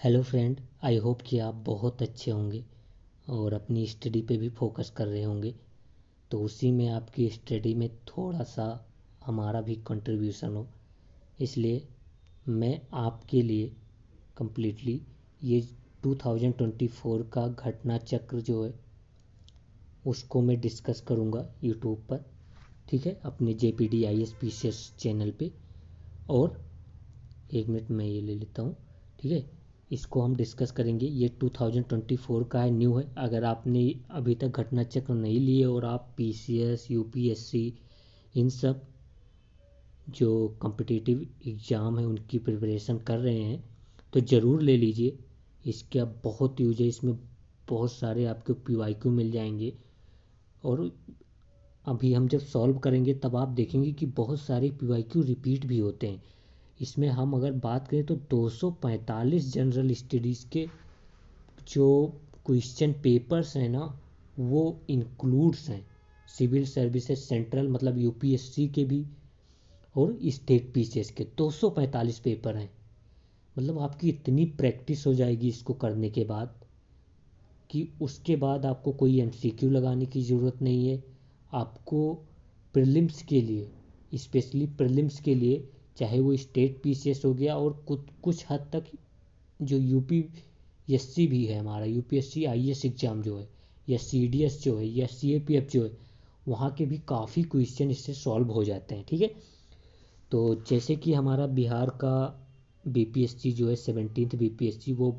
Hello friend, I hope कि आप बहुत अच्छे होंगे और अपनी स्टडी पे भी फोकस कर रहे होंगे। तो उसी में आपकी स्टडी में थोड़ा सा हमारा भी कंट्रीब्यूशन हो, इसलिए मैं आपके लिए completely ये 2024 का घटना चक्र जो है उसको मैं डिस्कस करूँगा यूट्यूब पर। ठीक है, अपने JPD ISPCS चैनल पे। और एक मिनट मैं ये ले लेता हूँ। ठीक है, इसको हम डिस्कस करेंगे। ये 2024 का है, न्यू है। अगर आपने अभी तक घटना चक्र नहीं लिए और आप PCS UPSC इन सब जो कॉम्पिटिटिव एग्ज़ाम है उनकी प्रिपरेशन कर रहे हैं तो ज़रूर ले लीजिए। इसका बहुत यूज है, इसमें बहुत सारे आपको PYQ मिल जाएंगे। और अभी हम जब सॉल्व करेंगे तब आप देखेंगे कि बहुत सारे PYQ रिपीट भी होते हैं। इसमें हम अगर बात करें तो 245 जनरल स्टडीज़ के जो क्वेश्चन पेपर्स हैं ना वो इंक्लूड्स हैं। सिविल सर्विसेज सेंट्रल मतलब UPSC के भी और स्टेट PCS के 245 पेपर हैं। मतलब आपकी इतनी प्रैक्टिस हो जाएगी इसको करने के बाद कि उसके बाद आपको कोई MCQ लगाने की ज़रूरत नहीं है। आपको प्रीलिम्स के लिए, स्पेशली प्रीलिम्स के लिए, चाहे वो स्टेट PCS हो गया और कुछ हद तक जो UPSC भी है, हमारा UPSC IS एग्ज़ाम जो है, या CDS जो है, या CAPF जो है, वहाँ के भी काफ़ी क्वेश्चन इससे सॉल्व हो जाते हैं। ठीक है, तो जैसे कि हमारा बिहार का BPSC जो है 17th BPSC वो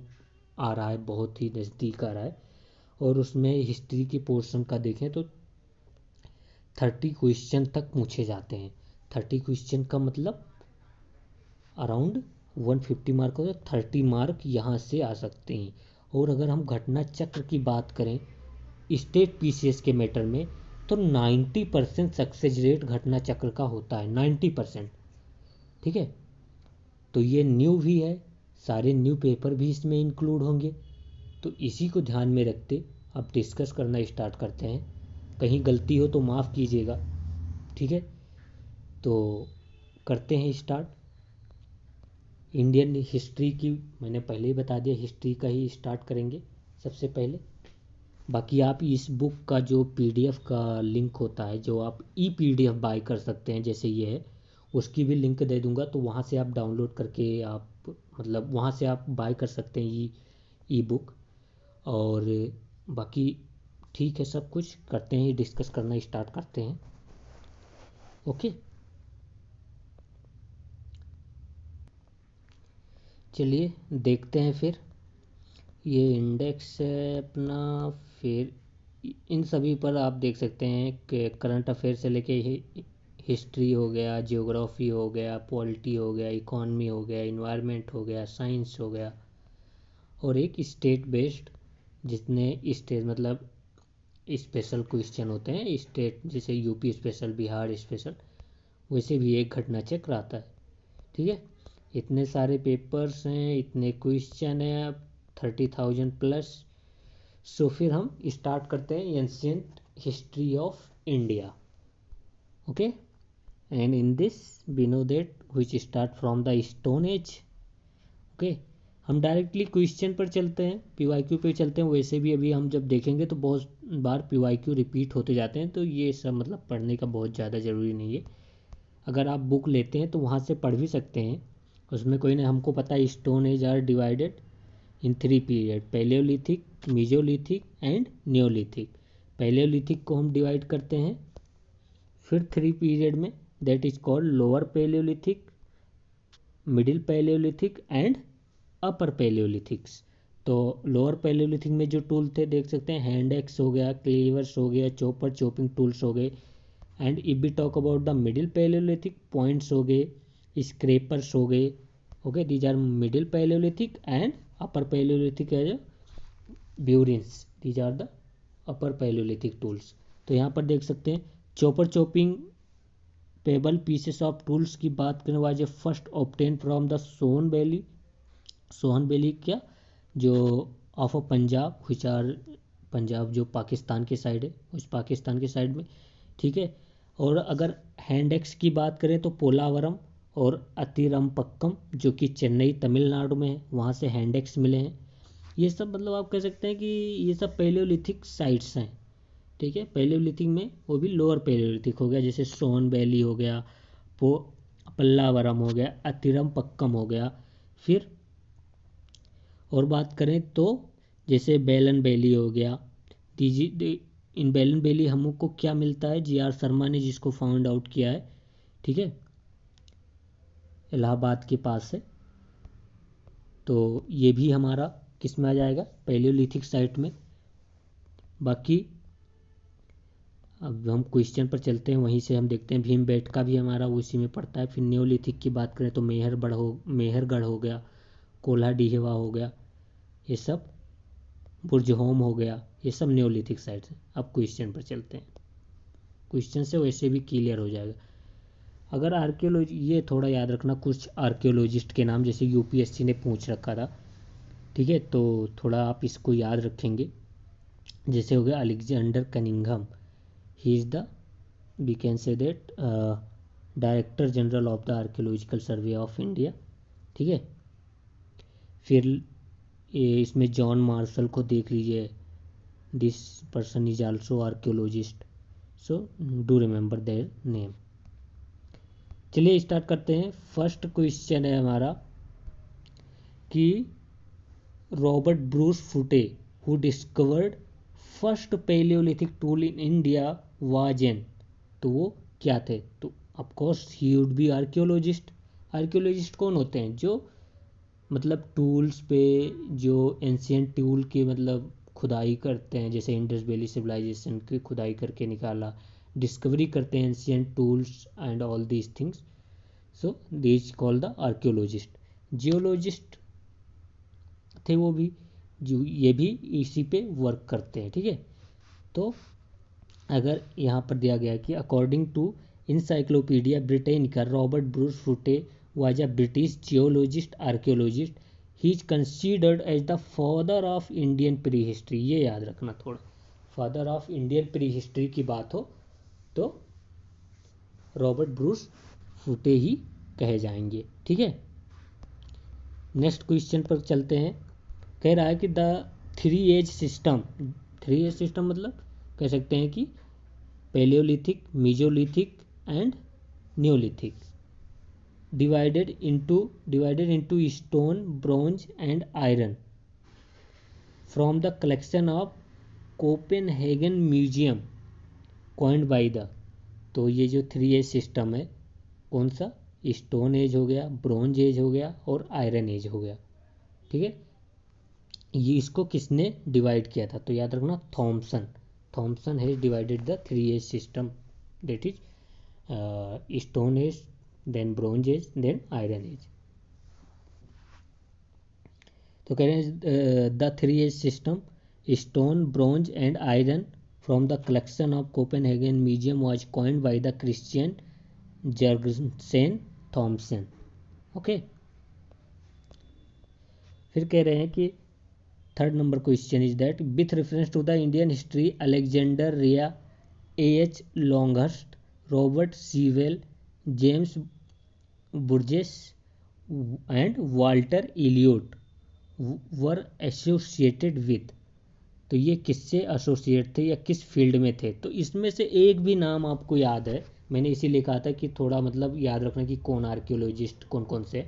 आ रहा है, बहुत ही नज़दीक आ रहा है। और उसमें हिस्ट्री के पोर्शन का देखें तो 30 क्वेश्चन तक पूछे जाते हैं। 30 क्वेश्चन का मतलब अराउंड 150 मार्क हो, तो 30 मार्क यहाँ से आ सकते हैं। और अगर हम घटना चक्र की बात करें स्टेट PCS के मैटर में तो 90% सक्सेस रेट घटना चक्र का होता है, 90%। ठीक है, तो ये न्यू भी है, सारे न्यू पेपर भी इसमें इंक्लूड होंगे। तो इसी को ध्यान में रखते अब डिस्कस करना स्टार्ट करते हैं। कहीं गलती हो तो माफ़ कीजिएगा। ठीक है, तो करते हैं स्टार्ट। इंडियन हिस्ट्री की मैंने पहले ही बता दिया, हिस्ट्री का ही स्टार्ट करेंगे सबसे पहले। बाकी आप इस बुक का जो PDF का लिंक होता है, जो आप PDF बाय कर सकते हैं, जैसे ये है, उसकी भी लिंक दे दूंगा। तो वहाँ से आप डाउनलोड करके आप मतलब वहाँ से आप बाय कर सकते हैं ये E-बुक। और बाकी ठीक है, सब कुछ करते हैं, डिस्कस करना स्टार्ट करते हैं। ओके, चलिए देखते हैं फिर। ये इंडेक्स है अपना। फिर इन सभी पर आप देख सकते हैं कि करंट अफेयर से लेके हिस्ट्री हो गया, जियोग्राफी हो गया, पॉलिटी हो गया, इकॉनमी हो गया, इन्वायरमेंट हो गया, साइंस हो गया, और एक स्टेट बेस्ड जितने स्टेट मतलब स्पेशल क्वेश्चन होते हैं स्टेट, जैसे UP स्पेशल, बिहार स्पेशल, वैसे भी एक घटना चक्र आता है। ठीक है, इतने सारे पेपर्स हैं, इतने क्वेश्चन हैं, 30,000 प्लस। सो फिर हम स्टार्ट करते हैं ancient history of India. Okay, and in this we know that which start from the stone age. Okay, हम डायरेक्टली क्वेश्चन पर चलते हैं, PYQ पे चलते हैं। वैसे भी अभी हम जब देखेंगे तो बहुत बार PYQ रिपीट होते जाते हैं, तो ये सब मतलब पढ़ने का बहुत ज़्यादा ज़रूरी नहीं है। अगर आप बुक लेते हैं तो वहाँ से पढ़ भी सकते हैं, उसमें कोई नहीं। हमको पता है stone age are divided in 3 period, palaeolithic, mesolithic and neolithic. Palaeolithic को हम डिवाइड करते हैं फिर 3 पीरियड में, that is called lower palaeolithic, middle palaeolithic and upper palaeolithics. तो लोअर पैलियोलिथिक में जो टूल थे देख सकते हैं, हैंड एक्स हो गया, क्लीवर्स हो गया, चॉपर चॉपिंग टूल्स हो गए। And if we talk about the middle palaeolithic, points हो गए, स्क्रेपर्स हो गए। Okay, these are middle palaeolithic and upper palaeolithic age burins, these are the upper palaeolithic tools. तो यहाँ पर देख सकते हैं chopper chopping pebble pieces of tools की बात करें, was a first obtain from the Sohan valley. Sohan valley क्या, जो of a Punjab, which are Punjab जो पाकिस्तान के साइड है, उस पाकिस्तान के साइड में। ठीक है, और अगर हैंड एक्स की बात करें तो पोलावरम और अतिरमपक्कम जो कि चेन्नई तमिलनाडु में है, वहाँ से हैंड एक्स मिले हैं। ये सब मतलब आप कह सकते हैं कि ये सब पैलियोलिथिक साइट्स हैं। ठीक है, पैलियोलिथिक में वो भी लोअर पैलियोलिथिक हो गया, जैसे सोन वैली हो गया, पो पल्लावरम हो गया, अतिरमपक्कम हो गया। फिर और बात करें तो जैसे बेलन वैली हो गया। इन बेलन वैली हमको क्या मिलता है, जी आर शर्मा ने जिसको फाउंड आउट किया है, ठीक है, इलाहाबाद के पास है। तो ये भी हमारा किस में आ जाएगा, पैलियोलिथिक साइट में। बाकी अब हम क्वेश्चन पर चलते हैं, वहीं से हम देखते हैं भीमबेटका भी हमारा उसी में पड़ता है। फिर न्योलिथिक की बात करें तो मेहरगढ़ हो गया, कोल्हाडीहवा हो गया, ये सब बुर्जहोम हो गया, ये सब न्योलिथिक साइट्स हैं। अब क्वेश्चन पर चलते हैं, क्वेश्चन से वैसे भी क्लियर हो जाएगा। अगर आर्कियोलॉजी, ये थोड़ा याद रखना, कुछ आर्कियोलॉजिस्ट के नाम जैसे यूपीएससी ने पूछ रखा था, ठीक है, तो थोड़ा आप इसको याद रखेंगे। जैसे हो गया Alexander Cunningham, he is the, we can say that, director general of the archaeological survey of India, ठीक है। फिर इसमें जॉन मार्शल को देख लीजिए, this person is also archaeologist, so do remember their name. चलिए स्टार्ट करते हैं। फर्स्ट क्वेश्चन है हमारा कि Robert Bruce Foote who discovered first palaeolithic tool in India was an, तो वो क्या थे, तो of course he would B archaeologist. Archaeologist कौन होते हैं, जो मतलब टूल्स पे, जो एंशियंट टूल की मतलब खुदाई करते हैं, जैसे इंडस वैली सिविलाइजेशन की खुदाई करके निकाला, डिस्कवरी करते हैं ancient tools and all these things, so these call the archaeologist. Geologist थे वो भी, जो ये भी इसी पे वर्क करते हैं, ठीक है। तो अगर यहाँ पर दिया गया कि according to encyclopaedia Britannica Robert Bruce Foote was a British geologist archaeologist, he is considered as the father of Indian prehistory। ये याद रखना थोड़ा, फादर ऑफ इंडियन प्रीहिस्ट्री की बात हो तो रॉबर्ट ब्रूस फुटे ही कहे जाएंगे, ठीक है। नेक्स्ट क्वेश्चन पर चलते हैं। कह रहा है कि the three age system, three age system मतलब कह सकते हैं कि palaeolithic, mesolithic and neolithic, divided into stone, bronze and iron from the collection of Copenhagen Museum coined by the, तो ये जो थ्री एज सिस्टम है कौन सा, स्टोन एज हो गया, ब्रॉन्ज एज हो गया और आयरन एज हो गया, ठीक है। ये इसको किसने डिवाइड किया था, तो याद रखना Thomsen has divided the three age system, that is stone age, then bronze age, then iron age. तो कह रहे हैं the three age system stone, bronze and iron from the collection of Copenhagen museum was coined by the Christian Jurgensen Thomsen, okay. फिर कह रहे हैं कि third number question is that with reference to the Indian history Alexander Rea, H Longhurst, Robert Sewell, James बुर्जेस and Walter Elliot were associated with, तो ये किससे associate थे या किस फील्ड में थे, तो इसमें से एक भी नाम आपको याद है, मैंने इसीलिए कहा था कि थोड़ा मतलब याद रखना कि कौन आर्कियोलॉजिस्ट कौन कौन से,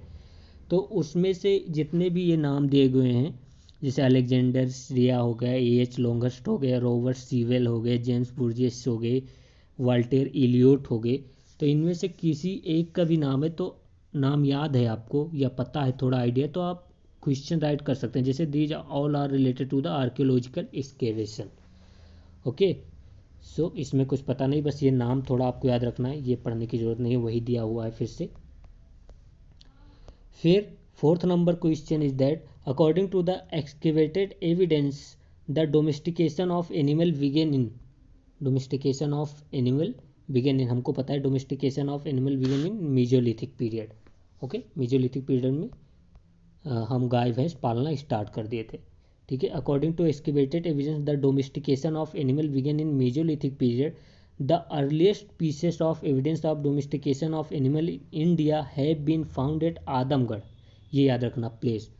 तो उसमें से जितने भी ये नाम दिए गए हैं, जैसे अलेक्जेंडर रिया हो गया, एच लॉन्गस्ट हो गया, रॉबर्ट सीवेल हो गए, जेम्स बुर्जेस हो गए, वाल्टर इलियोट हो गए, तो इनमें से किसी एक का भी नाम है तो नाम याद है आपको या पता है, थोड़ा आइडिया, तो आप क्वेश्चन राइट कर सकते हैं, जैसे these all are related to the archaeological excavation, okay. So इसमें कुछ पता नहीं, बस ये नाम थोड़ा आपको याद रखना है, ये पढ़ने की जरूरत नहीं है, वही दिया हुआ है फिर से। फिर fourth number question is that according to the excavated evidence the domestication of animal began in, domestication of animal began in, हमको पता है domestication of animal began in mesolithic period, okay. Mesolithic period में हम गाय भैंस पालना start कर दिए थे, ठीक है। According to excavated evidence the domestication of animal began in mesolithic period the earliest pieces of evidence of domestication of animal in India have been found at Adamgarh. ये याद रखना place.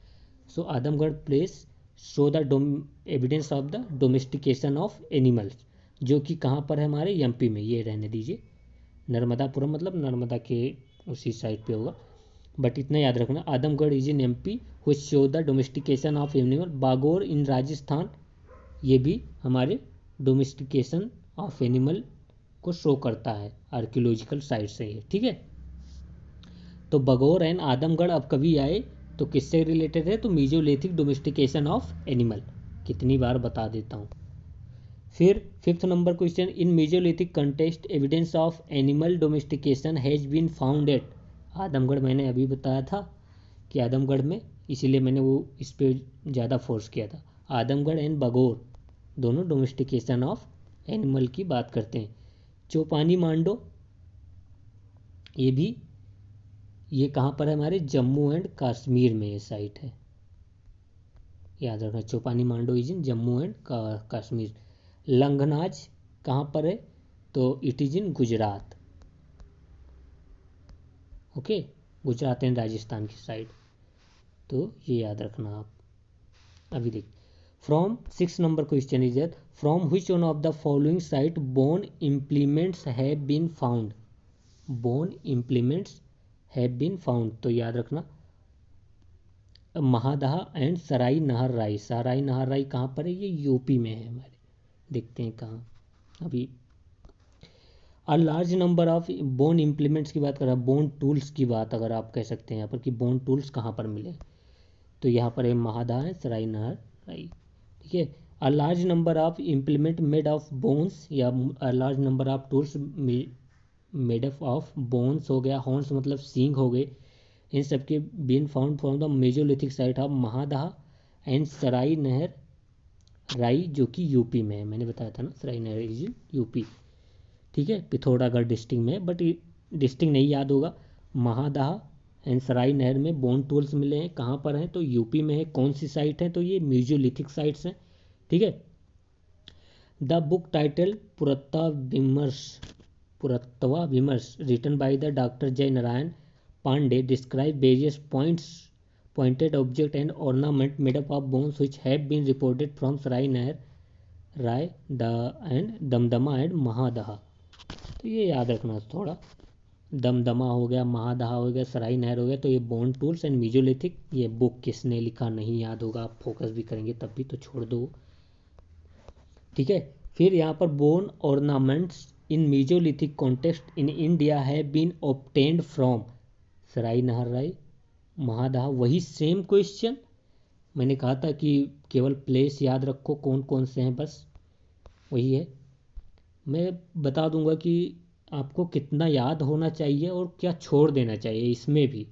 So Adamgarh place show the evidence of the domestication of animals, जो कि कहाँ पर है हमारे MP में। ये रहने दीजिए, नर्मदापुरम मतलब नर्मदा के उसी साइड पे होगा, बट इतना याद रखना Adamgarh is in MP which show the domestication of animal. Bagor in Rajasthan, ये भी हमारे डोमेस्टिकेशन ऑफ एनिमल को शो करता है आर्कियोलॉजिकल साइट से ये, ठीक है। तो बगौर एंड आदमगढ़ अब कभी आए तो किससे रिलेटेड है, तो मीजोलिथिक डोमेस्टिकेशन ऑफ एनिमल। कितनी बार बता देता हूँ। फिर 5th number question, in mesolithic context evidence of animal domestication has been found at Adamgarh. मैंने अभी बताया था कि आदमगढ़ में, इसीलिए मैंने वो इस पर ज़्यादा फोर्स किया था। आदमगढ़ एंड बगौर दोनों डोमेस्टिकेशन ऑफ एनिमल की बात करते हैं। चौपानी मांडो, ये कहाँ पर है हमारे जम्मू एंड कश्मीर में ये साइट है, याद रखना। Chopani Mando is in Jammu and Kashmir. Langhnaj कहाँ पर है, तो it is in Gujarat. Okay, Gujarat and Rajasthan की साइड, तो ये याद रखना आप। अभी देख, from 6 number question is that from which one of the following site bone implements have been found. Bone implements have been found, तो याद रखना महादहा एंड सराई नहर राई। सराई नहर राई कहाँ पर है, ये यूपी में है हमारे। देखते हैं कहाँ अभी। अ large number of bone implements की बात कर रहा है, बोन टूल्स की बात अगर आप कह सकते हैं यहाँ पर कि बोन टूल्स कहाँ पर मिले, तो यहाँ पर है महादहा है सराई नहर राई, ठीक है। A large number of implement made of bones, या a large number of tools made of bones हो गया, हॉर्न्स मतलब सींग हो गए, इन सब के been found from the mesolithic site of Mahadaha and Sarai Nahar Rai, जो कि यूपी में है। मैंने बताया था ना सराई नहर इज यूपी, ठीक है, पिथौरागढ़ डिस्ट्रिक्ट में, बट डिस्ट्रिक्ट नहीं याद होगा। महादहा एंड सराई नहर में बोन टूल्स मिले हैं, कहाँ पर हैं, तो यूपी में है। कौन सी साइट है, तो ये मेजोलिथिक साइट्स हैं, ठीक है। द बुक टाइटल पुरातत्व विमर्श written by the doctor Jay Narayan Pandey describe various pointed object and ornament made up of bones which have been reported from Sarai Nair, Rai, and Damdama and Mahadaha. तो ये याद रखना थोड़ा, दमदमा हो गया, महादहा हो गया, सराई नहर हो गया, तो ये बोन टूल्स एंड मीजोलिथिक। ये बुक किसने लिखा नहीं याद होगा, आप फोकस भी करेंगे तब भी, तो छोड़ दो, ठीक है। फिर यहाँ पर bone ornaments in mesolithic context in India have been obtained from Sarai Nahar Rai महादहा। वही सेम क्वेश्चन मैंने कहा था कि केवल प्लेस याद रखो कौन कौन से हैं, बस वही है। मैं बता दूंगा कि आपको कितना याद होना चाहिए और क्या छोड़ देना चाहिए इसमें भी,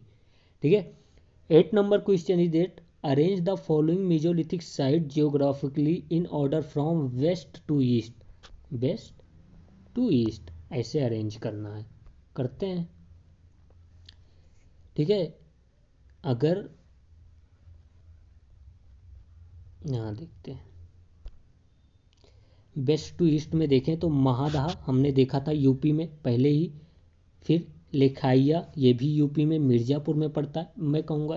ठीक है। 8 number question is that arrange the following mesolithic site geographically in order from west to east. West to east ऐसे अरेंज करना है, करते हैं, ठीक है। अगर यहाँ देखते हैं, वेस्ट टू ईस्ट में देखें तो महादहा हमने देखा था यूपी में पहले ही। फिर लेखाइया, ये भी यूपी में मिर्ज़ापुर में पड़ता है। मैं कहूँगा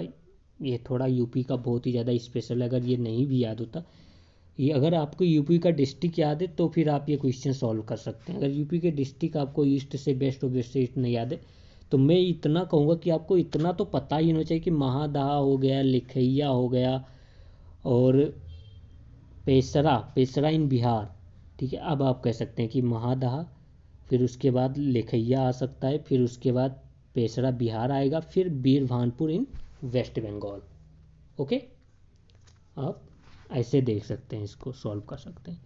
ये थोड़ा यूपी का बहुत ही ज़्यादा स्पेशल है, अगर ये नहीं भी याद होता, ये अगर आपको यूपी का डिस्ट्रिक्ट याद है तो फिर आप ये क्वेश्चन सॉल्व कर सकते हैं। अगर यूपी के डिस्ट्रिक्ट आपको ईस्ट से वेस्ट और वेस्ट से ईस्ट नहीं याद है, तो मैं इतना कहूँगा कि आपको इतना तो पता ही होना चाहिए कि महादहा हो गया, लिखैया हो गया, और पेसरा इन बिहार, ठीक है। अब आप कह सकते हैं कि महादहा, फिर उसके बाद लेखैया आ सकता है, फिर उसके बाद पेसरा बिहार आएगा, फिर बीरभानपुर इन वेस्ट बंगाल। ओके, आप ऐसे देख सकते हैं, इसको सॉल्व कर सकते हैं।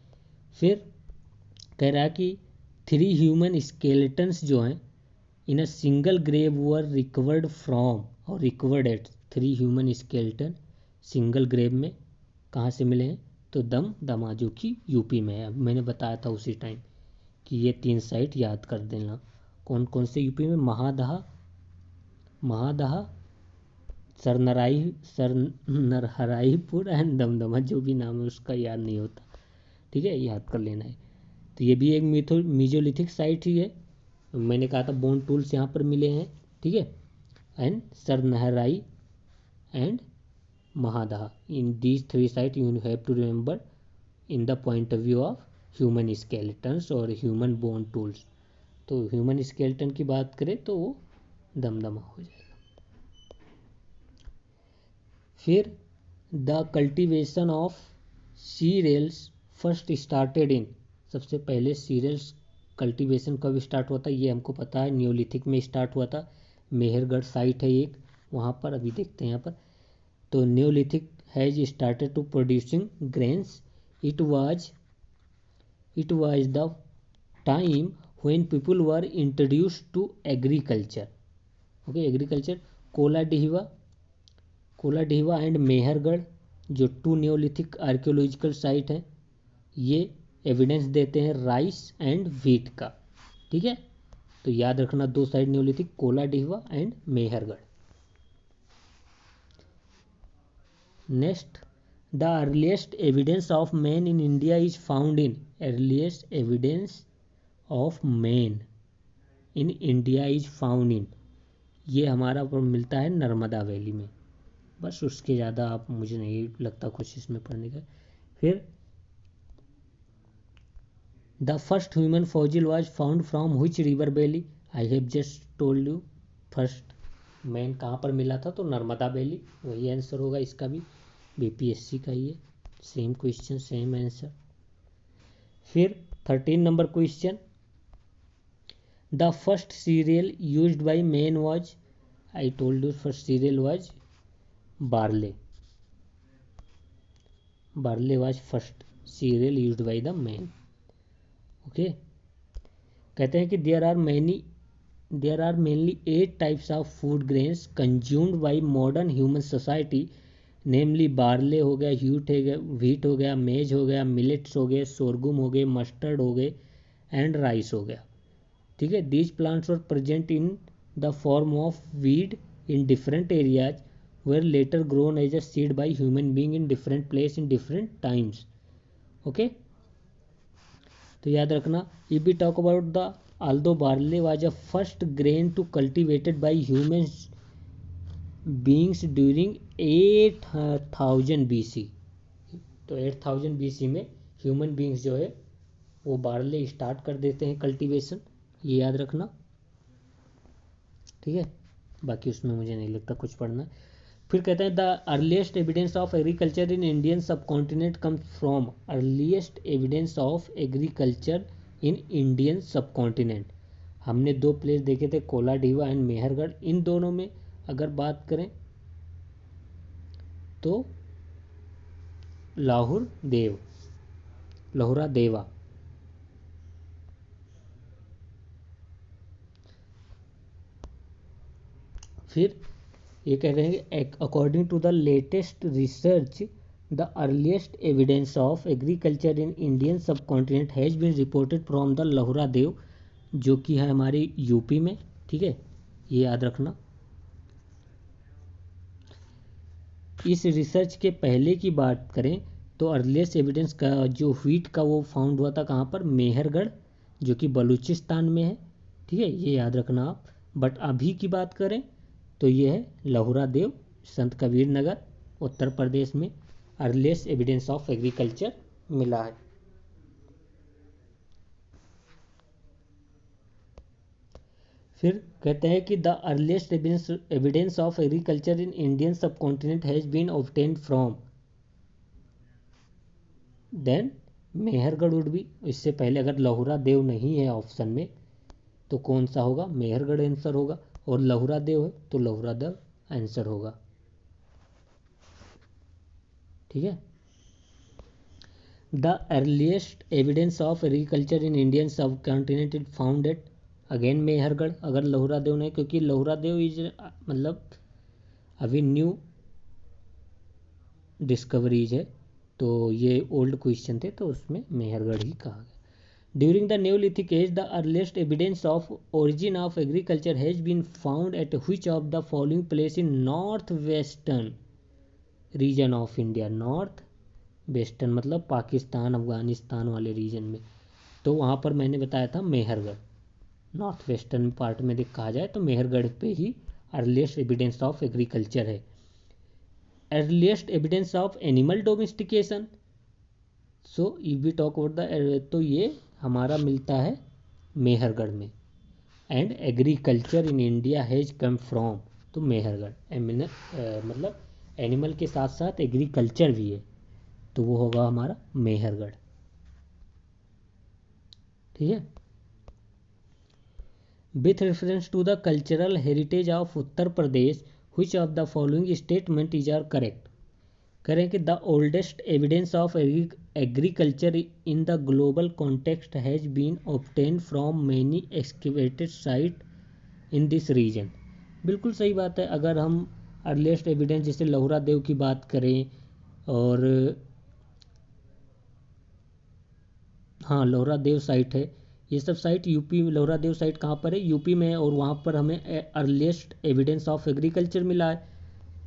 फिर कह रहा है कि 3 ह्यूमन स्केलेटन्स जो हैं in a single grave were recovered from और recovered at. 3 human skeleton single grave में कहाँ से मिले हैं, तो दमा जो कि यूपी में है। अब मैंने बताया था उसी टाइम कि ये 3 साइट याद कर देना। कौन कौन से यूपी में, महादहा सरनरहराईपुर एंड दमदमा, जो भी नाम है उसका याद नहीं होता, ठीक है, याद कर लेना है। तो ये भी एक मीजोलिथिक साइट ही है। मैंने कहा था बोन टूल्स यहाँ पर मिले हैं, ठीक है। एंड सरनहराई and Mahadaha, in these 3 site you have to remember in the point of view of human skeletons और ह्यूमन बोन टूल्स। तो ह्यूमन स्केलेटन की बात करें तो वो दमदमा हो जाएगा। फिर the cultivation of cereals first started in, सबसे पहले सीरियल्स कल्टीवेशन कब स्टार्ट हुआ था ये हमको पता है, न्योलिथिक में स्टार्ट हुआ था। मेहरगढ़ साइट है एक, वहाँ पर अभी देखते हैं यहाँ पर। तो neolithic has started to producing grains, it was the time when people were introduced to agriculture. Okay, agriculture. Koldihwa and Mehrgarh जो 2 न्योलिथिक आर्कियोलॉजिकल साइट हैं, ये एविडेंस देते हैं राइस एंड व्हीट का, ठीक है। तो याद रखना 2 site neolithic, Koldihwa and Mehrgarh. Next, the earliest evidence of man in India is found in, earliest evidence of man in India is found in, ये हमारा मिलता है नर्मदा वैली में। बस उसके ज़्यादा आप मुझे नहीं लगता कुछ इसमें पढ़ने का। फिर the first human fossil was found from which river valley, I have just told you. First man कहाँ पर मिला था, तो नर्मदा वैली, वही आंसर होगा इसका भी, बीपीएससी का ही है, सेम क्वेश्चन सेम आंसर। फिर 13 number question, the first cereal used by man was, I told you first cereal was barley, barley was first cereal used by the man. Okay, कहते हैं कि there are mainly 8 types of food grains consumed by modern human society, namely barley हो गया, wheat हो गया, मेज हो गया, मिलेट्स हो गए, सोरगुम हो गए, मस्टर्ड हो गए एंड राइस हो गया, ठीक है। These plants were present in the form of weed in different areas were later grown as a seed by human being in different place in different times. Okay, तो याद रखना, if we talk about the although barley was a first grain to cultivated by human beings during 8000 BC, तो 8000 BC में human beings जो है वो barley start कर देते हैं कल्टीवेशन, ये याद रखना, ठीक है। बाकी उसमें मुझे नहीं लगता कुछ पढ़ना। फिर कहते हैं the earliest evidence of agriculture in Indian subcontinent comes from, earliest evidence of agriculture in Indian subcontinent, हमने 2 प्लेस देखे थे, कोलाडिवा एंड मेहरगढ़। इन दोनों में अगर बात करें तो लाहुरा देवा। फिर ये कह रहे हैं according to the latest research the earliest evidence of agriculture in Indian subcontinent has been reported from the Lahuradewa, जो कि है हमारी यूपी में, ठीक है, ये याद रखना। इस रिसर्च के पहले की बात करें तो अर्लीस्ट एविडेंस का जो व्हीट का वो फाउंड हुआ था कहाँ पर, मेहरगढ़, जो कि बलूचिस्तान में है, ठीक है, ये याद रखना आप। बट अभी की बात करें तो ये है लाहुरा देव, संत कबीर नगर, उत्तर प्रदेश में अर्लीस्ट एविडेंस ऑफ एग्रीकल्चर मिला है। फिर कहते हैं कि the earliest evidence of agriculture in Indian subcontinent has been obtained from, then Mehrgarh would be, इससे पहले अगर लाहुरा देव नहीं है ऑप्शन में तो कौन सा होगा, मेहरगढ़ आंसर होगा, और लाहुरा देव है तो लाहुरा देव आंसर होगा, ठीक है। The earliest evidence of agriculture in Indian subcontinent is found at, again Mehrgarh, अगर लाहुरा देव नहीं, क्योंकि लाहुरा देव इज मतलब अभी न्यू डिस्कवरीज है, तो ये ओल्ड क्वेश्चन थे तो उसमें मेहरगढ़ ही कहा गया। During the neolithic age the earliest evidence of origin of agriculture has been found at which of the following place in north western region of India, north western मतलब पाकिस्तान अफगानिस्तान वाले रीजन में, तो वहाँ पर मैंने बताया था मेहरगढ़, नॉर्थ वेस्टर्न पार्ट में कहा जाए तो मेहरगढ़ पे ही अर्लीस्ट एविडेंस ऑफ एग्रीकल्चर है। Earliest evidence of animal domestication, so if we talk about the, तो ये हमारा मिलता है मेहरगढ़ में। And agriculture in India has come from, तो मेहरगढ़ मतलब एनिमल के साथ साथ एग्रीकल्चर भी है, तो वो होगा हमारा मेहरगढ़। ठीक है। With reference to the cultural heritage of Uttar Pradesh, which of the following statement is are correct. करें कि the oldest evidence of agriculture in the global context has been obtain from many excavated site in this region. बिल्कुल सही बात है। अगर हम earliest evidence जैसे लोहरा देव की बात करें, और हाँ लोहरा देव साइट है, ये सब साइट यूपी, लोहरा देव साइट कहाँ पर है, यूपी में है, और वहाँ पर हमें अर्लीस्ट एविडेंस ऑफ एग्रीकल्चर मिला है,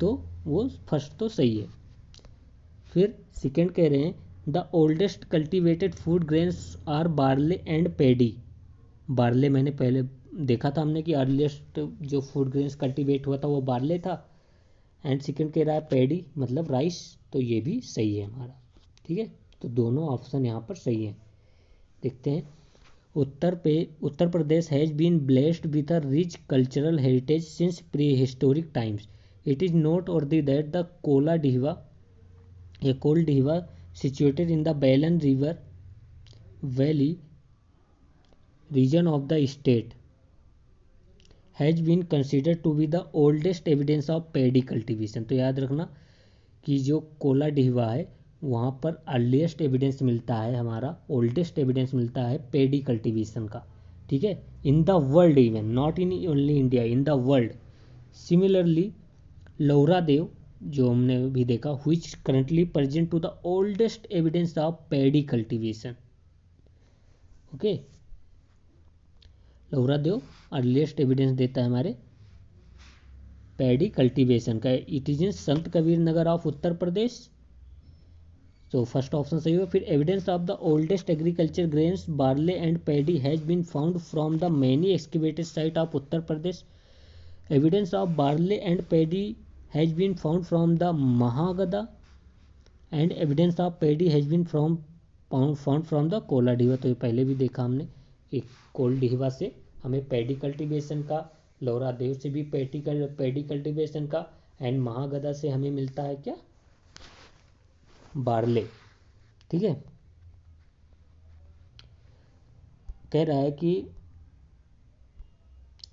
तो वो फर्स्ट तो सही है। फिर सेकेंड कह रहे हैं the oldest cultivated food grains are barley and paddy. Barley मैंने पहले देखा था हमने कि अर्लीस्ट जो फूड ग्रेन्स कल्टिवेट हुआ था वो बार्ले था। एंड सेकेंड कह रहा है पैडी मतलब राइस, तो ये भी सही है हमारा। ठीक है, तो दोनों ऑप्शन यहाँ पर सही हैं। देखते हैं। Uttar Pradesh has been blessed with a rich cultural heritage since prehistoric times. It is noteworthy that the Koldihwa, a coal diva situated in the Balan River Valley region of the state has been considered to be the oldest evidence of paddy cultivation। तो याद रखना कि जो Cola Dihwa है वहाँ पर earliest evidence मिलता है, हमारा ओल्डेस्ट एविडेंस मिलता है पैडी कल्टीवेशन का। ठीक है, in the world, even not in only India, in the world. Similarly Lahuradewa जो हमने भी देखा, which currently present to the oldest evidence of paddy cultivation। Okay, Lahuradewa earliest evidence देता है हमारे पैडी कल्टीवेशन का। It is in Sant Kabir Nagar of Uttar प्रदेश, तो first option सही होगा। फिर evidence of the oldest agriculture grains barley and paddy has been found from the many excavated site of Uttar Pradesh. Evidence of barley and paddy has been found from the Mahagada and evidence of paddy has been found from the Koldihwa. तो ये पहले भी देखा हमने कि कोल डिहवा से हमें paddy cultivation का, लोहरा देव से भी पैडी कल्टीवेशन का, एंड महागदा से हमें मिलता है क्या, बार्ले। ठीक है, कह रहा है कि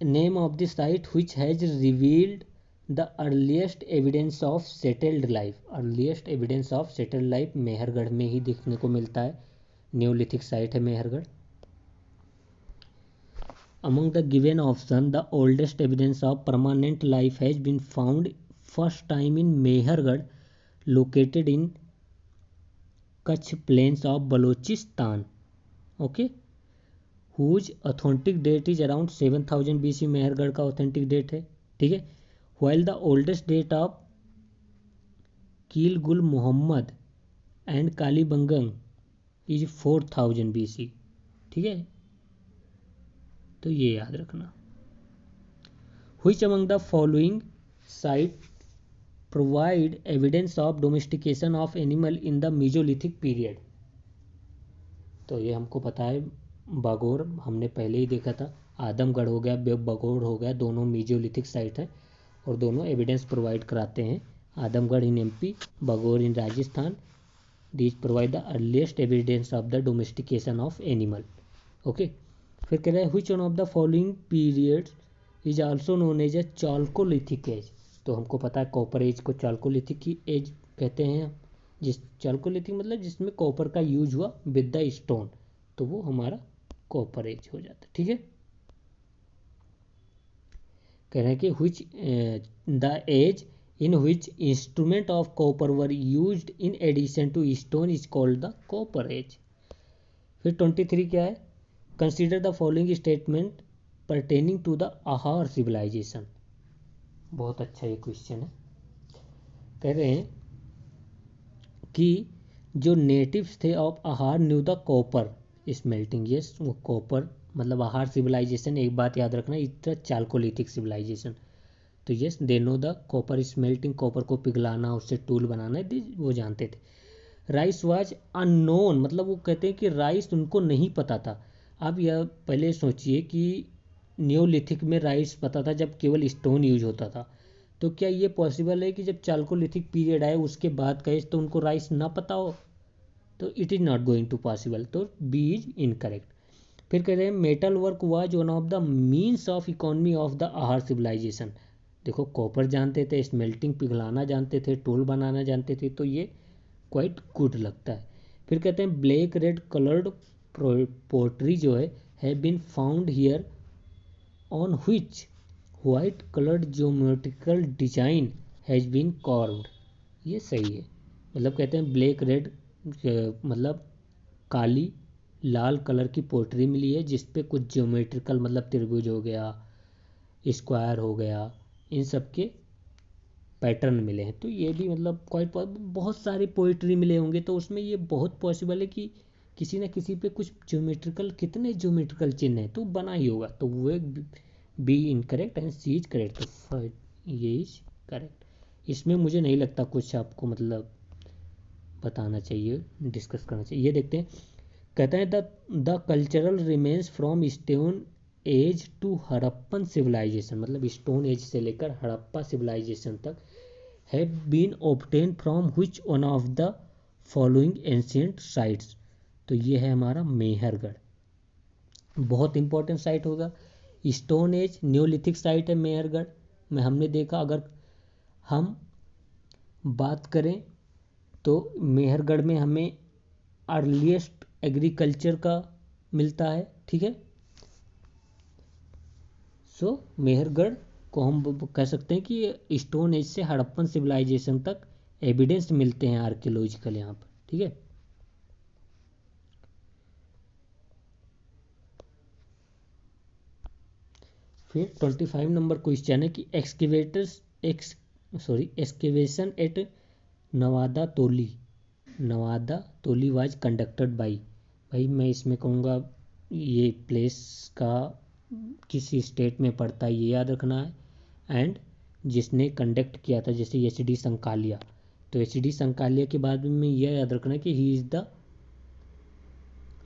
name of the site which has revealed the earliest evidence of settled life. Earliest evidence of settled life Mehrgarh में ही देखने को मिलता है, न्यूलिथिक साइट है Mehrgarh. Among the given option the oldest evidence of permanent life has been found first time in Mehrgarh located in Kachhi plains of Balochistan. Okay, whose authentic date is around 7000 BC। Mehrgarh का authentic date है। ठीक है, while the oldest date of Keel Gul Muhammad and Kalibangan is 4000 BC। ठीक है, तो ये याद रखना। Which among the following site provide evidence of domestication of animal in the Mesolithic period। तो ये हमको पता है, बागोर हमने पहले ही देखा था, आदमगढ़ हो गया, बागोर हो गया, दोनों मीजोलिथिक साइट है और दोनों एविडेंस प्रोवाइड कराते हैं। Adamgarh in MP, Bagor in Rajasthan. These provide the earliest evidence of the domestication of animal. Okay, फिर कह रहे हैं which one of the following period is also known as a chalcolithic age. तो हमको पता है कॉपर एज को चाल्कोलिथिक की एज कहते हैं, जिस चाल्कोलिथिक मतलब जिसमें कॉपर का यूज हुआ विद द स्टोन, तो वो हमारा कॉपर एज हो जाता है। ठीक है, कह रहे हैं कि which the age in which instrument of copper were used in addition to stone is called the copper age. फिर 23 क्या है, consider the following statement pertaining to the Ahar civilisation. बहुत अच्छा ये क्वेश्चन है। कह रहे हैं कि जो नेटिव्स थे ऑफ आहार new the copper, smelting, yes वो कॉपर मतलब आहार सिविलाइजेशन, एक बात याद रखना, इतना चालकोलिथिक सिविलाइजेशन। तो yes they know the copper smelting, copper को पिघलाना उससे टूल बनाना वो जानते थे। राइस वाज अननोन, मतलब वो कहते हैं कि राइस उनको नहीं पता था। आप यह पहले सोचिए कि न्योलिथिक में राइस पता था जब केवल स्टोन यूज होता था, तो क्या ये पॉसिबल है कि जब चालकोलिथिक पीरियड आए उसके बाद कहे तो उनको राइस ना पता हो? तो it is not going to possible, तो बी इज इनकरेक्ट। फिर कह रहे हैं metal work was one of the means of economy of the Ahar civilisation. देखो कॉपर जानते थे, स्मेल्टिंग पिघलाना जानते थे, टूल बनाना जानते थे, तो ये क्वाइट गुड लगता है। फिर कहते हैं ब्लैक रेड कलर्ड पोट्री जो है been found here on which white coloured geometrical design has been carved. ये सही है, मतलब कहते हैं ब्लैक रेड मतलब काली लाल कलर की पोट्री मिली है जिस पे कुछ ज्योमेट्रिकल मतलब त्रिभुज हो गया, स्क्वायर हो गया, इन सब के पैटर्न मिले हैं। तो ये भी मतलब क्वाइट बहुत सारे पोइट्री मिले होंगे तो उसमें ये बहुत पॉसिबल है कि किसी न किसी पे कुछ ज्योमेट्रिकल, कितने ज्योमेट्रिकल चिन्ह हैं तो बना ही होगा। तो वो एक B incorrect and C is correct, तो ये इज करेक्ट। इसमें मुझे नहीं लगता कुछ आपको मतलब बताना चाहिए, डिस्कस करना चाहिए। ये देखते हैं, कहते हैं the cultural remains from stone age to Harappan civilisation, मतलब स्टोन एज से लेकर हड़प्पा सिविलाइजेशन तक have been obtain from which one of the following ancient sites. तो ये है हमारा मेहरगढ़, बहुत इंपॉर्टेंट साइट होगा। स्टोन एज न्योलिथिक साइट है मेहरगढ़ में, हमने देखा। अगर हम बात करें तो मेहरगढ़ में हमें अर्लीस्ट एग्रीकल्चर का मिलता है, ठीक है। सो मेहरगढ़ को हम कह सकते हैं कि स्टोन एज से हड़प्पन सिविलाइजेशन तक एविडेंस मिलते हैं आर्कियोलॉजिकल यहाँ पर, ठीक है। फिर 25 नंबर क्वेश्चन है कि excavation at Navdatoli was conducted by. भाई मैं इसमें कहूँगा ये प्लेस का किस स्टेट में पड़ता है ये याद रखना है, एंड जिसने कंडक्ट किया था जैसे एच डी संकालिया, तो एच डी संकालिया के बाद में यह याद रखना है कि ही इज़ द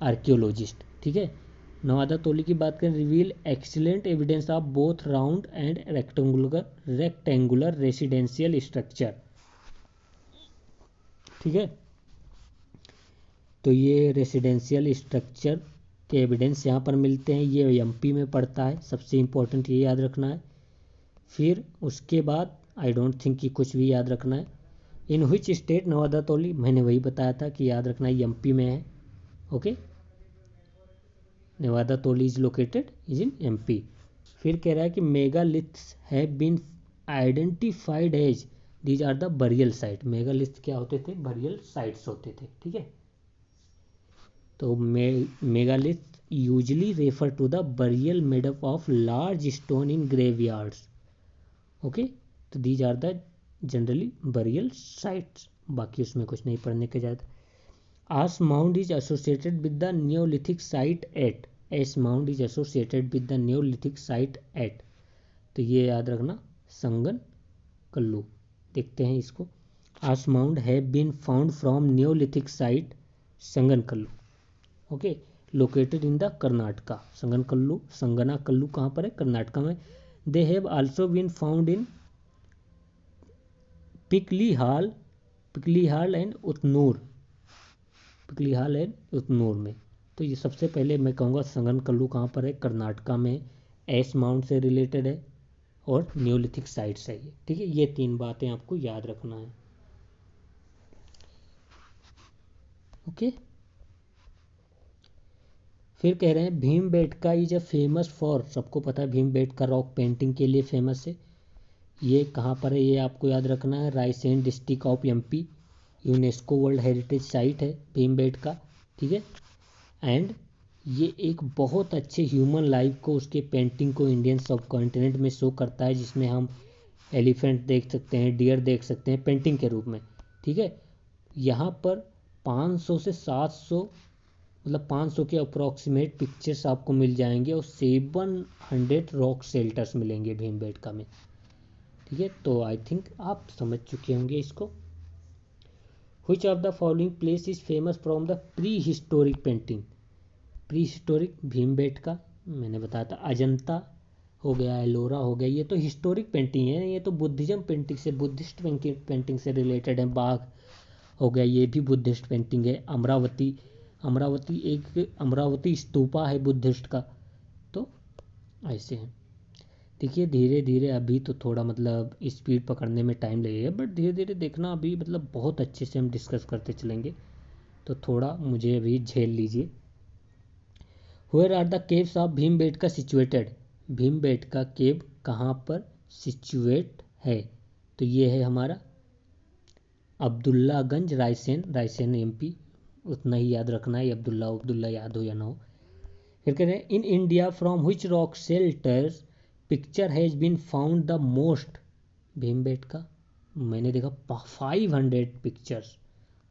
आर्कियोलॉजिस्ट, ठीक है। नवादा तोली की बात करें, reveal excellent evidence of both round and rectangular residential structure, ठीक है। तो ये रेसिडेंशियल स्ट्रक्चर के एविडेंस यहाँ पर मिलते हैं, ये एमपी में पड़ता है, सबसे इम्पोर्टेंट ये याद रखना है। फिर उसके बाद आई डोंट थिंक कि कुछ भी याद रखना है। इन विच स्टेट नवादा तोली, मैंने वही बताया था कि याद रखना है एमपी में है, okay. Navdatoli is located is in MP. फिर कह रहा है कि megaliths have been identified as these are the burial site. Megalith क्या होते थे? बरियल साइट्स होते थे, ठीक है। तो megalith usually refer to the burial made up of large stone in graveyards, okay. तो these are the generally burial sites, बाकी उसमें कुछ नहीं पढ़ने के ज़्यादा। Ash mound is associated with the neolithic site at, ash mound is associated with the neolithic site at, तो ये याद रखना संगन कल्लू। देखते हैं इसको, ash mound have been found from neolithic site Sanganakallu, okay, located in the Karnataka. Sanganakallu, Sanganakallu कहाँ पर है? कर्नाटका में। They have also been found in Piklihal and Utnur, Piklihal and Utnur में। तो ये सबसे पहले मैं कहूँगा संगन कल्लू कहाँ पर है? कर्नाटका में, एस माउंट से रिलेटेड है और न्योलिथिक साइट्स है ये, ठीक है। ये तीन बातें आपको याद रखना है, ओके। फिर कह रहे हैं Bhimbetka is a famous for, सबको पता है भीमबेटका रॉक पेंटिंग के लिए फेमस है। ये कहाँ पर है ये आपको याद रखना है, Raisen district of MP, UNESCO world heritage site है भीमबेटका, ठीक है। एंड ये एक बहुत अच्छे ह्यूमन लाइफ को, उसके पेंटिंग को इंडियन सब कॉन्टिनेंट में शो करता है, जिसमें हम एलिफेंट देख सकते हैं, डियर देख सकते हैं पेंटिंग के रूप में, ठीक है। यहाँ पर 500 से 700 मतलब 500 के अप्रॉक्सीमेट पिक्चर्स आपको मिल जाएंगे और 700 रॉक शेल्टर्स मिलेंगे भीमबेटका में। ठीक है, तो आई थिंक आप समझ चुके होंगे इसको। Which of the following place is famous from the prehistoric painting? Pre historic Bhimbetka मैंने बताया था, अजंता हो गया, एलोरा हो गया, ये तो हिस्टोरिक पेंटिंग है, ये तो बुद्धिज्म पेंटिंग से, बुद्धिस्ट पेंटिंग से रिलेटेड है। बाघ हो गया, ये भी बुद्धिस्ट पेंटिंग है। अमरावती एक अमरावती स्तूपा है बुद्धिस्ट का। तो ऐसे हैं। देखिए धीरे धीरे अभी तो थोड़ा मतलब स्पीड पकड़ने में टाइम लगेगा, बट धीरे धीरे देखना, अभी मतलब बहुत अच्छे से हम डिस्कस करते चलेंगे, तो थोड़ा मुझे अभी झेल लीजिए। Where are the caves of Bhimbetka situated? Bhimbetka cave कहाँ पर सिचुएट है? तो ये है हमारा अब्दुल्लागंज, रायसेन एमपी, उतना ही याद रखना है, अब्दुल्ला याद हो या ना हो। फिर कह रहे हैं in India from which rock shelters picture has been found the most? Bhimbetka मैंने देखा 500 पिक्चर्स,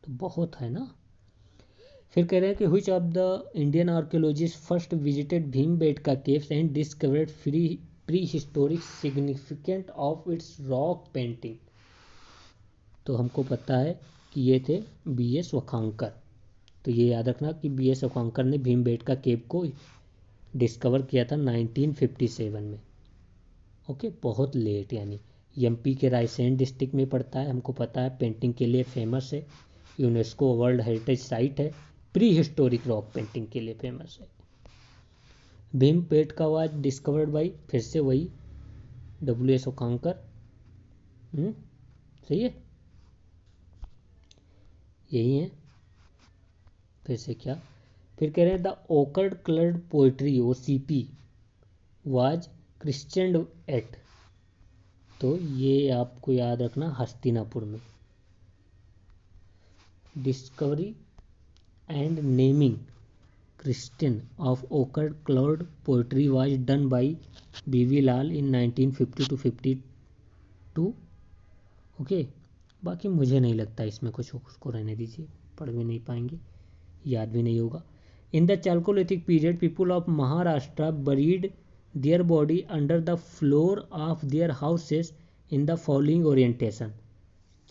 तो बहुत है ना। फिर कह रहे हैं कि which of the Indian archaeologist first visited Bhimbetka caves and discovered pre historic significant of its rock painting? तो हमको पता है कि ये थे BS वखांकर। तो ये याद रखना कि BS वखांकर ने भीमबेटका केव को डिस्कवर किया था 1957 में। ओके, बहुत लेट, यानी MP के रायसेन डिस्ट्रिक्ट में पड़ता है। हमको पता है पेंटिंग के लिए फेमस है, यूनेस्को वर्ल्ड हेरिटेज साइट है, प्री हिस्टोरिक रॉक पेंटिंग के लिए फेमस है। भीमबेटका वाज डिस्कवर्ड बाई, फिर से वही WS वखांकर। सही है, यही है। फिर से क्या, फिर कह रहे हैं द ओकर्ड coloured pottery OCP was christened at? तो ये आपको याद रखना, हस्तिनापुर में। Discovery and naming christening of ओकर्ड coloured pottery was done by BV Lal in 1950-52। Okay, बाकी मुझे नहीं लगता इसमें कुछ, उसको रहने दीजिए, पढ़ भी नहीं पाएंगे, याद भी नहीं होगा। In the Chalcolithic period people of Maharashtra buried their body under the floor of their houses in the following orientation?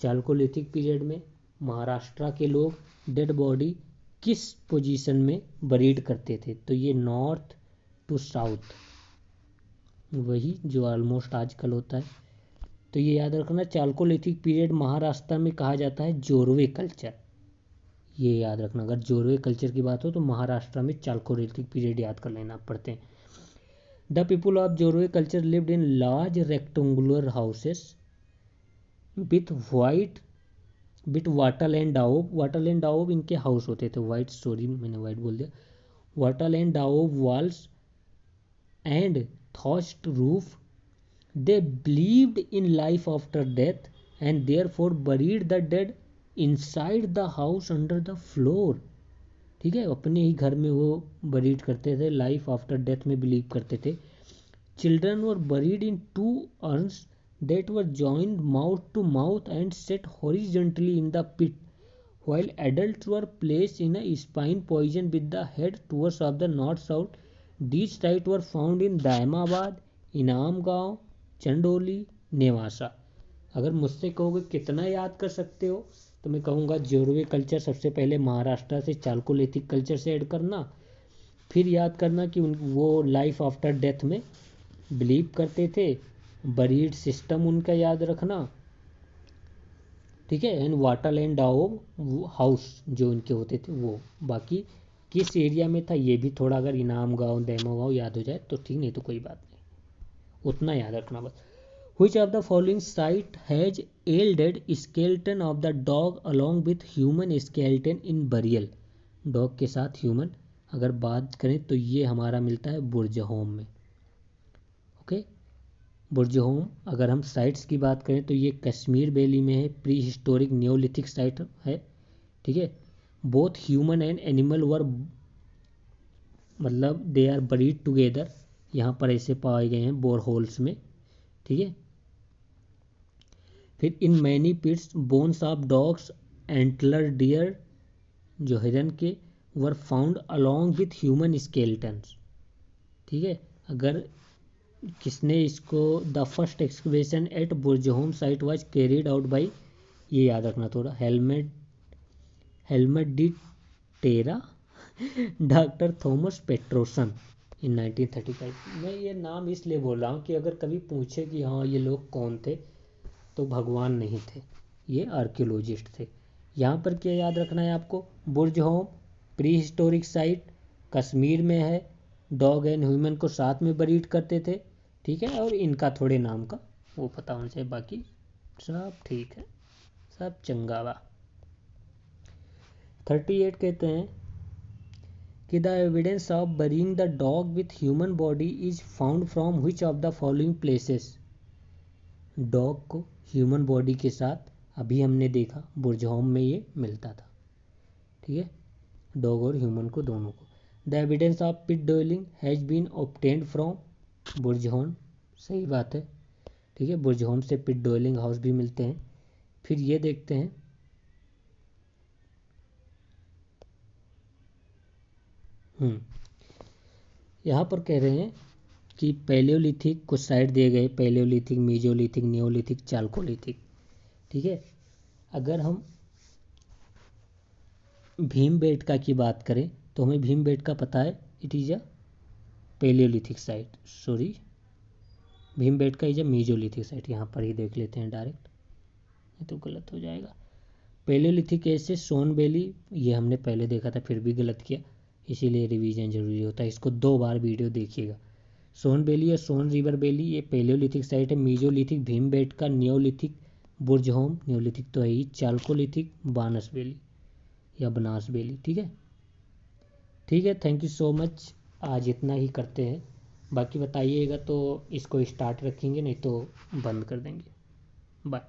Chalcolithic period में महाराष्ट्र के लोग डेड बॉडी किस पोजीशन में बरीड करते थे? तो ये नॉर्थ टू साउथ, वही जो ऑलमोस्ट आजकल होता है। तो ये याद रखना, चालकोलिथिक पीरियड महाराष्ट्र में कहा जाता है जोरवे कल्चर। ये याद रखना, अगर जोरवे कल्चर की बात हो तो महाराष्ट्र में चालकोलिथिक पीरियड याद कर लेना पड़ते हैं। The people of Jorwe culture lived in large rectangular houses with wattle and daub इनके हाउस होते थे। वाइट, सॉरी मैंने वाइट बोल दिया, wattle and daub walls and thatched roof. They believed in life after death and therefore buried the dead inside the house under the floor. ठीक है, अपने ही घर में वो बरीड करते थे, लाइफ आफ्टर डेथ में बिलीव करते थे। Children were buried in 2 urns that were joined mouth to mouth and set horizontally in the pit, while adults were placed in a spine position with the head towards of the north-south. These sites were found in Daimabad, Inamgaon, Chandoli, Nevasa. अगर मुझसे कहोगे कितना याद कर सकते हो, तो मैं कहूँगा जोरवे कल्चर सबसे पहले महाराष्ट्र से चालकोलिथिक कल्चर से ऐड करना, फिर याद करना कि वो लाइफ आफ्टर डेथ में बिलीव करते थे, बरीड सिस्टम उनका याद रखना, ठीक है, एंड वाटर एंड डाओब हाउस जो उनके होते थे वो। बाकी किस एरिया में था ये भी थोड़ा अगर इनाम गाँव, दैमो गाँव याद हो जाए तो ठीक, नहीं तो कोई बात नहीं, उतना याद रखना बस। Which of the following site has yielded skeleton of the dog along with human skeleton in burial? Dog के साथ ह्यूमन अगर बात करें तो ये हमारा मिलता है बुर्जहोम में। ओके, बुर्जहोम। अगर हम साइट्स की बात करें तो ये कश्मीर वैली में है, प्री हिस्टोरिक न्योलिथिक साइट है। ठीक है, बोथ ह्यूमन एंड एनिमल वर मतलब दे आर बरीड टुगेदर, यहाँ पर ऐसे पाए गए हैं बोर होल्स में। ठीक है, फिर in many pits bones of dogs antler deer जो हिरन के were found along with human skeletons. ठीक है, अगर किसने इसको, the first excavation at Burzahom site was carried out by, ये याद रखना थोड़ा, Hellmut de Terra, doctor Thomas Paterson in 1935। मैं ये नाम इसलिए बोल रहा हूँ कि अगर कभी पूछे कि हाँ ये लोग कौन थे, तो भगवान नहीं थे, ये आर्कियोलॉजिस्ट थे। यहाँ पर क्या याद रखना है आपको, Burzahom prehistoric site Kashmir में है, डॉग एंड ह्यूमन को साथ में बरीड करते थे। ठीक है, और इनका थोड़े नाम का वो पता होना चाहिए, बाकी सब ठीक है, सब चंगावा। 38 कहते हैं कि the evidence of बरीइंग the dog with human body is found from which of the following places. Dog को ह्यूमन बॉडी के साथ अभी हमने देखा बुर्ज होम में ये मिलता था। ठीक है, डॉग और ह्यूमन को दोनों को। The evidence of pit dwelling has been obtained from Burzahom, सही बात है। ठीक है, बुर्ज होम से पिट डॉयलिंग हाउस भी मिलते हैं। फिर ये देखते हैं, यहाँ पर कह रहे हैं कि पैलियोलिथिक कुछ साइड दिए गए, पैलियोलिथिक, मीजोलिथिक, नियोलिथिक, चाल्कोलिथिक। ठीक है, अगर हम भीमबेटका की बात करें तो हमें भीमबेटका पता है, it is a Palaeolithic site, sorry Bhimbetka is a mesolithic site. यहाँ पर ही देख लेते हैं डायरेक्ट, ये तो गलत हो जाएगा। पैलियोलिथिक एज से सोन वैली, ये हमने पहले देखा था फिर भी गलत किया, इसीलिए रिवीजन जरूरी होता है, इसको 2 बार वीडियो देखिएगा। सोन वैली या सोन रिवर वैली ये पैलियोलिथिक साइट है। मीजोलिथिक भीमबेटका, नियोलिथिक बुर्ज होम, नियोलिथिक तो है ही, चाल्कोलिथिक बानस वैली या बनास वैली। ठीक है, ठीक है, थैंक यू सो मच। आज इतना ही करते हैं, बाकी बताइएगा तो इसको स्टार्ट रखेंगे, नहीं तो बंद कर देंगे। बाय।